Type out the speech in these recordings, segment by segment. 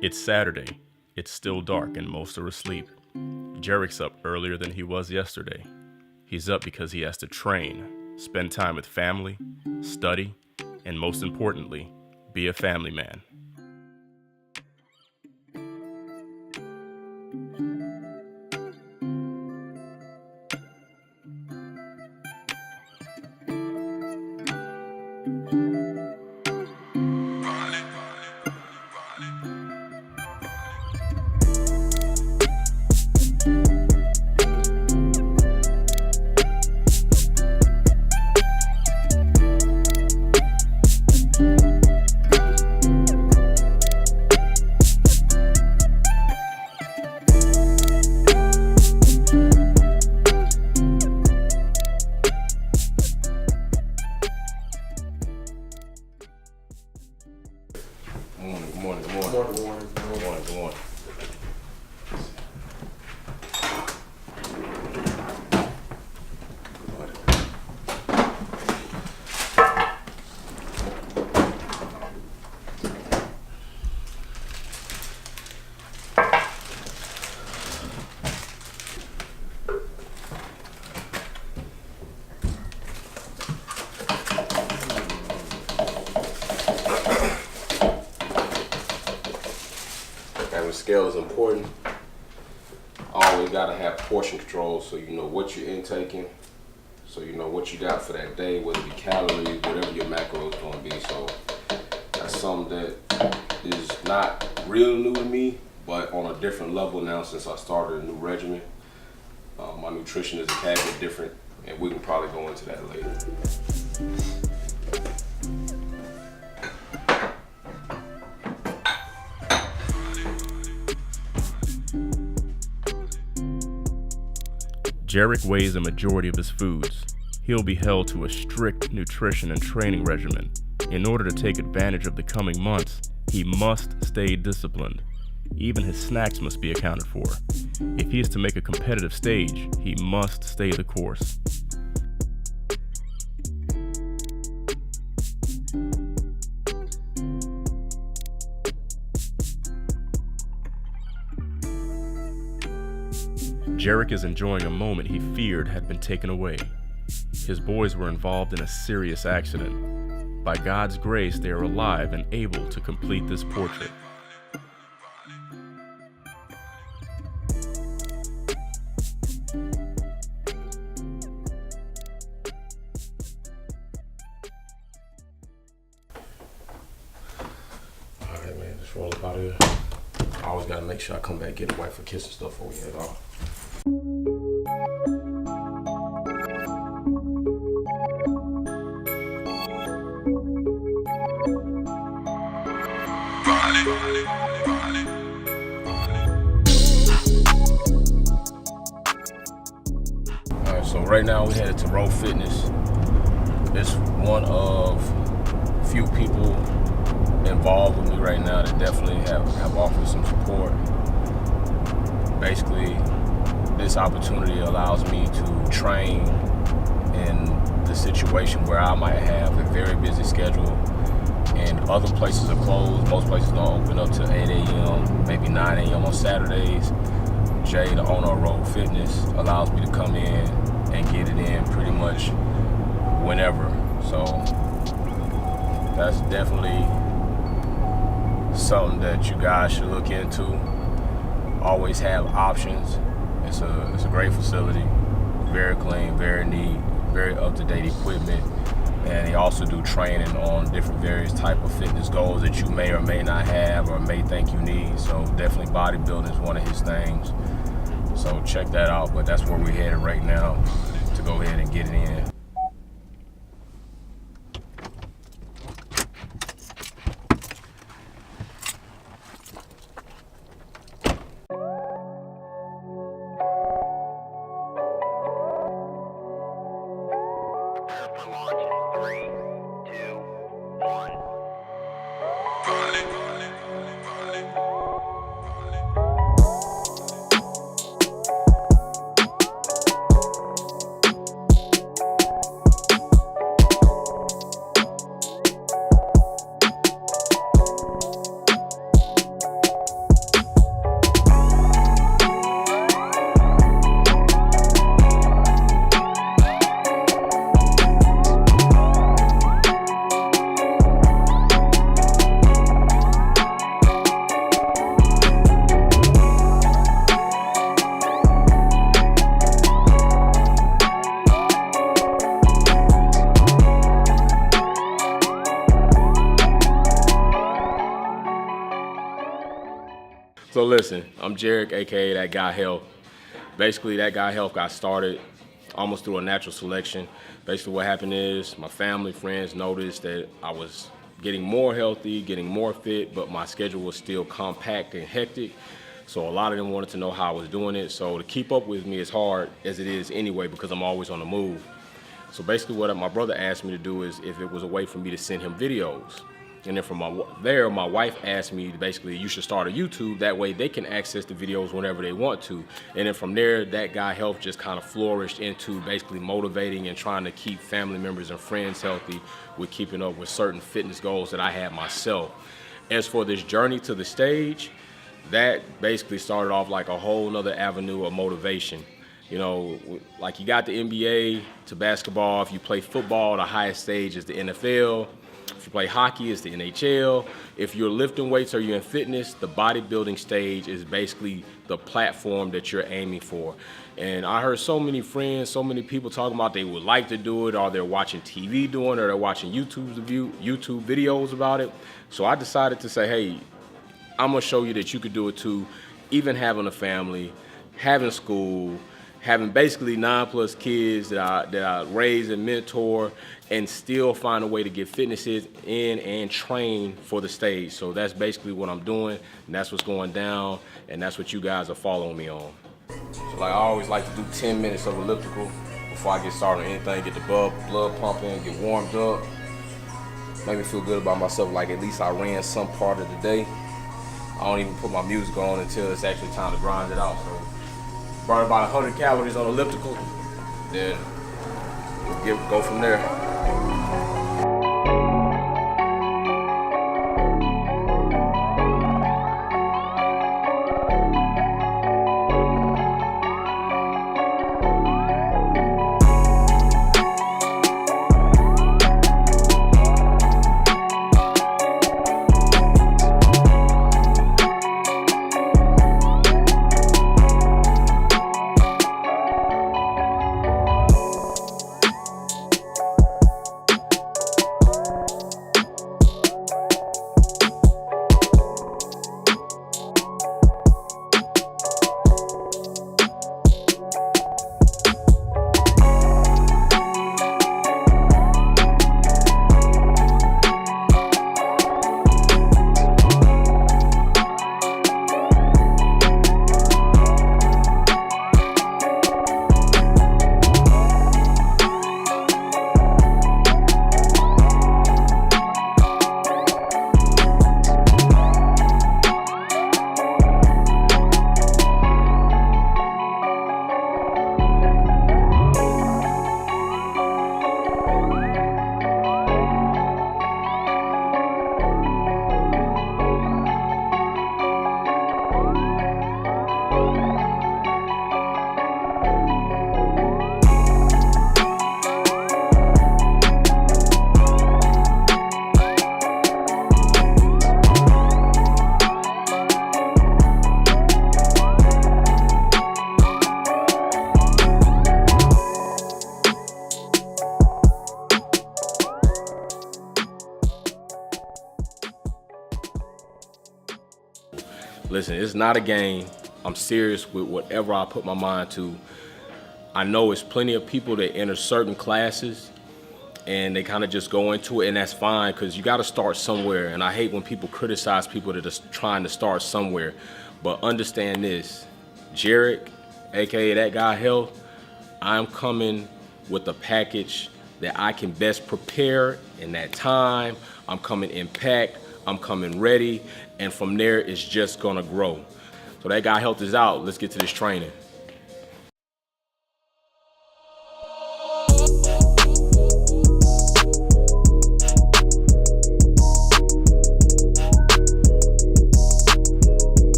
It's Saturday. It's still dark and most are asleep. Jerrick's up earlier than he was yesterday. He's up because he has to train, spend time with family, study, and most importantly, be a family man. Good morning. Having a scale is important. Always gotta have portion control so you know what you're intaking, so you know what you got for that day, whether it be calories, whatever your macro is gonna be. So that's something that is not real new to me, but on a different level now since I started a new regimen. My nutrition is a tad bit different, and we can probably go into that later. Jerrick weighs a majority of his foods. He'll be held to a strict nutrition and training regimen. In order to take advantage of the coming months, he must stay disciplined. Even his snacks must be accounted for. If he is to make a competitive stage, he must stay the course. Jerrick is enjoying a moment he feared had been taken away. His boys were involved in a serious accident. By God's grace, they are alive and able to complete this portrait. All right, man, just roll up out of here. I always gotta make sure I come back, get a wife a kiss and stuff before we head off. Alright, so right now we headed to Row Fitness. It's one of few people involved with me right now that definitely have offered some support. Basically, this opportunity allows me to train in the situation where I might have a very busy schedule and other places are closed. Most places don't open up till 8 a.m., maybe 9 a.m. on Saturdays. Jay, the owner of Road Fitness, allows me to come in and get it in pretty much whenever. So that's definitely something that you guys should look into. Always have options. It's a great facility, very clean, very neat, very up-to-date equipment, and they also do training on different various type of fitness goals that you may or may not have or may think you need. So definitely bodybuilding is one of his things. So check that out, but that's where we're headed right now to go ahead and get it in. So listen, I'm Jerrick, aka That Guy Health. Basically, That Guy Health got started almost through a natural selection. Basically what happened is my family, friends noticed that I was getting more healthy, getting more fit, but my schedule was still compact and hectic. So a lot of them wanted to know how I was doing it. So to keep up with me as hard as it is anyway, because I'm always on the move. So basically what my brother asked me to do is if it was a way for me to send him videos. And then from there, my wife asked me, basically, you should start a YouTube. That way they can access the videos whenever they want to. And then from there, That Guy Health just kind of flourished into basically motivating and trying to keep family members and friends healthy with keeping up with certain fitness goals that I had myself. As for this journey to the stage, that basically started off like a whole nother avenue of motivation. You know, like you got the NBA to basketball. If you play football, the highest stage is the NFL. If you play hockey, it's the NHL. If you're lifting weights or you're in fitness, the bodybuilding stage is basically the platform that you're aiming for. And I heard so many friends, so many people talking about they would like to do it, or they're watching TV doing it, or they're watching YouTube videos about it. So I decided to say, hey, I'm gonna show you that you could do it too, even having a family, having school, having basically 9+ kids that I raise and mentor, and still find a way to get fitnesses in and train for the stage. So that's basically what I'm doing, and that's what's going down, and that's what you guys are following me on. So like I always like to do 10 minutes of elliptical before I get started on anything, get the blood pumping, get warmed up, make me feel good about myself, like at least I ran some part of the day. I don't even put my music on until it's actually time to grind it out. So burn about 100 calories on elliptical, then we'll go from there. Listen, it's not a game. I'm serious with whatever I put my mind to. I know it's plenty of people that enter certain classes and they kind of just go into it, and that's fine because you got to start somewhere. And I hate when people criticize people that are trying to start somewhere. But understand this, Jerrick, aka That Guy Health, I'm coming with a package that I can best prepare in that time. I'm coming in packed, I'm coming ready, and from there it's just gonna grow. So That Guy Health is out. Let's get to this training.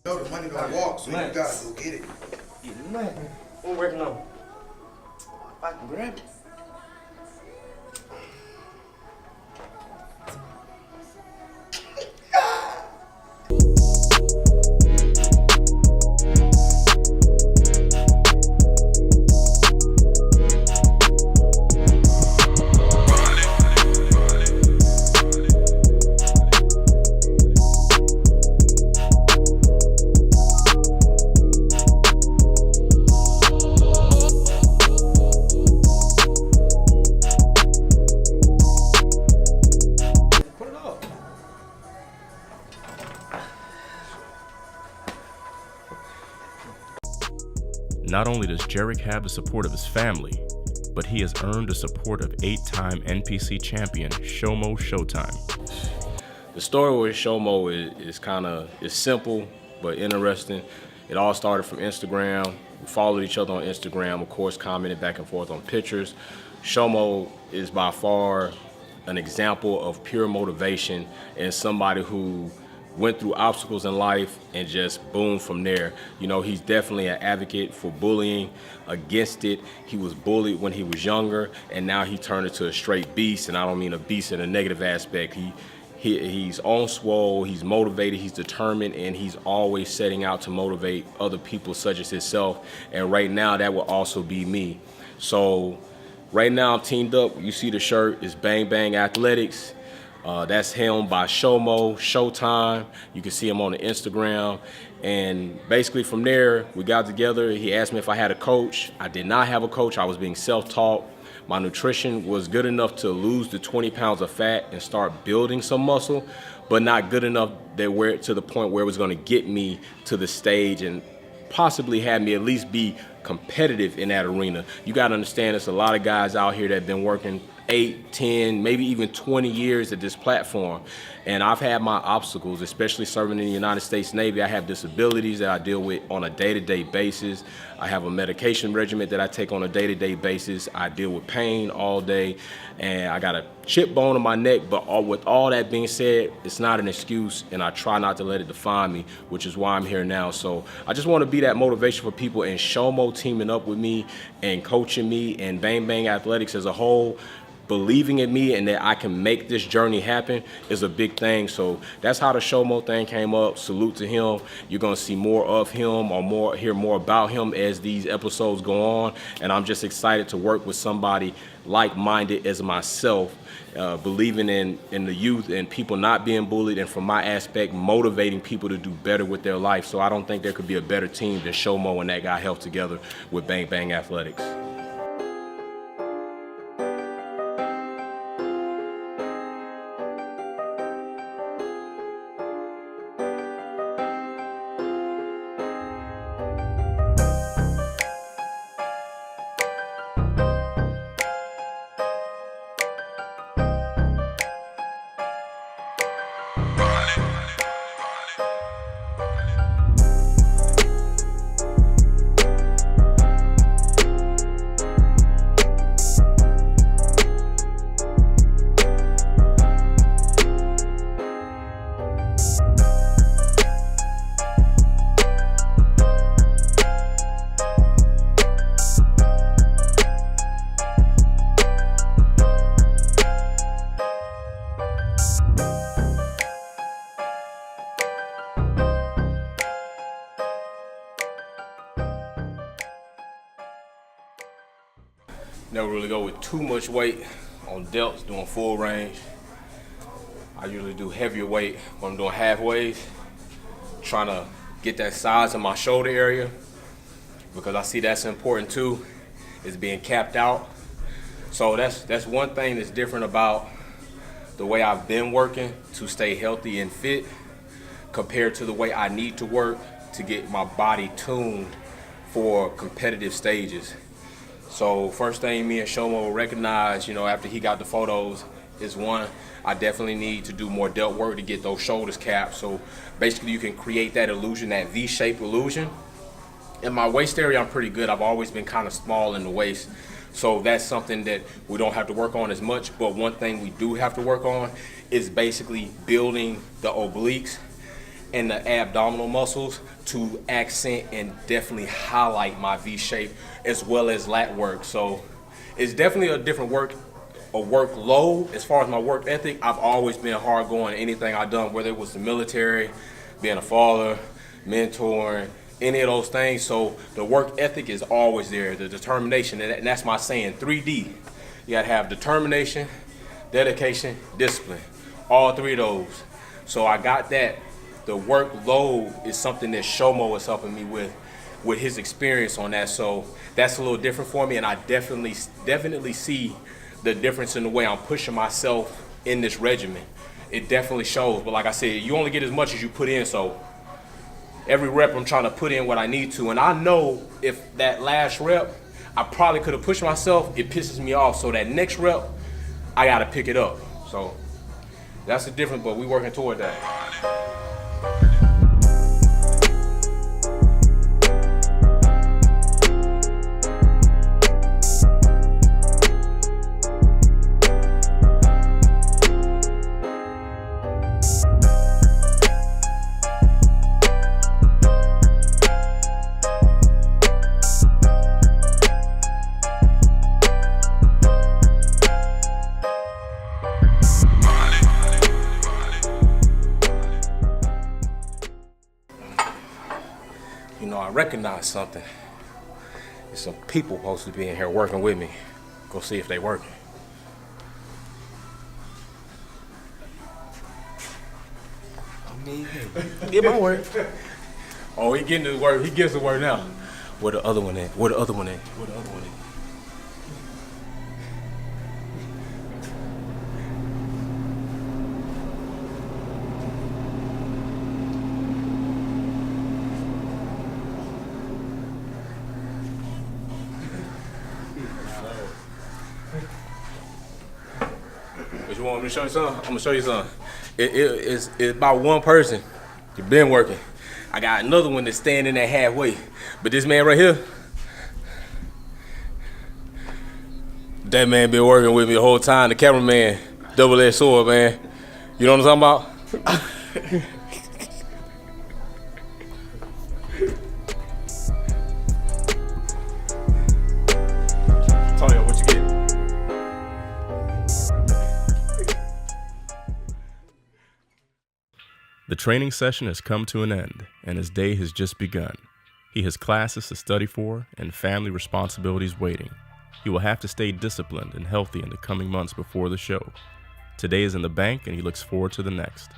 No, the money don't walk, so you gotta go get it. Get the money. I'm working on. If I can grab it. Not only does Jerrick have the support of his family, but he has earned the support of 8-time NPC champion Shomo Showtime. The story with Shomo is simple but interesting. It all started from Instagram. We followed each other on Instagram, of course, commented back and forth on pictures. Shomo is by far an example of pure motivation and somebody who went through obstacles in life and just boom from there. You know, he's definitely an advocate for bullying, against it. He was bullied when he was younger, and now he turned into a straight beast, and I don't mean a beast in a negative aspect. He's on swole, he's motivated, he's determined, and he's always setting out to motivate other people such as himself. And right now, that will also be me. So right now, I'm teamed up. You see the shirt, it's Bang Bang Athletics. That's helmed by Shomo Showtime. You can see him on the Instagram. And basically from there, we got together. He asked me if I had a coach. I did not have a coach. I was being self-taught. My nutrition was good enough to lose the 20 pounds of fat and start building some muscle, but not good enough to the point where it was going to get me to the stage and possibly have me at least be competitive in that arena. You got to understand, there's a lot of guys out here that have been working 8, 10, maybe even 20 years at this platform. And I've had my obstacles, especially serving in the United States Navy. I have disabilities that I deal with on a day-to-day basis. I have a medication regimen that I take on a day-to-day basis. I deal with pain all day, and I got a chip bone in my neck. But with all that being said, it's not an excuse, and I try not to let it define me, which is why I'm here now. So I just want to be that motivation for people, and Shomo teaming up with me and coaching me, and Bang Bang Athletics as a whole, believing in me and that I can make this journey happen is a big thing. So that's how the Shomo thing came up. Salute to him. You're gonna see more of him or hear more about him as these episodes go on. And I'm just excited to work with somebody like-minded as myself, believing in the youth and people not being bullied, and from my aspect, motivating people to do better with their life. So I don't think there could be a better team than Shomo and that guy held together with Bang Bang Athletics. Never really go with too much weight on delts, doing full range. I usually do heavier weight when I'm doing halfways, trying to get that size in my shoulder area, because I see that's important too, is being capped out. So that's one thing that's different about the way I've been working to stay healthy and fit compared to the way I need to work to get my body tuned for competitive stages. So first thing me and Shomo will recognize, you know, after he got the photos, is one, I definitely need to do more delt work to get those shoulders capped. So basically you can create that illusion, that V-shaped illusion. In my waist area, I'm pretty good. I've always been kind of small in the waist. So that's something that we don't have to work on as much. But one thing we do have to work on is basically building the obliques and the abdominal muscles to accent and definitely highlight my V shape as well as lat work. So it's definitely a different workload. As far as my work ethic, I've always been hard going in anything I've done, whether it was the military, being a father, mentoring, any of those things. So the work ethic is always there, the determination, and that's my saying, 3D. You gotta have determination, dedication, discipline, all three of those. So I got that. The workload is something that Shomo is helping me with his experience on that. So that's a little different for me, and I definitely see the difference in the way I'm pushing myself in this regimen. It definitely shows, but like I said, you only get as much as you put in, so every rep I'm trying to put in what I need to, and I know if that last rep, I probably could have pushed myself, it pisses me off, so that next rep, I gotta pick it up. So that's the difference, but we working toward that. You know, I recognize something. There's some people supposed to be in here working with me. Go see if they working. I mean, hey, get my work. Oh, he getting his work. He gets the work now. Where the other one at? Where the other one at? Where the other one at? You want me to show you something? I'm gonna show you something. It's about one person. He been working. I got another one that's standing there halfway. But this man right here, that man been working with me the whole time. The cameraman, double-edged sword, man. You know what I'm talking about? Tell you what you get. The training session has come to an end, and his day has just begun. He has classes to study for and family responsibilities waiting. He will have to stay disciplined and healthy in the coming months before the show. Today is in the bank, and he looks forward to the next.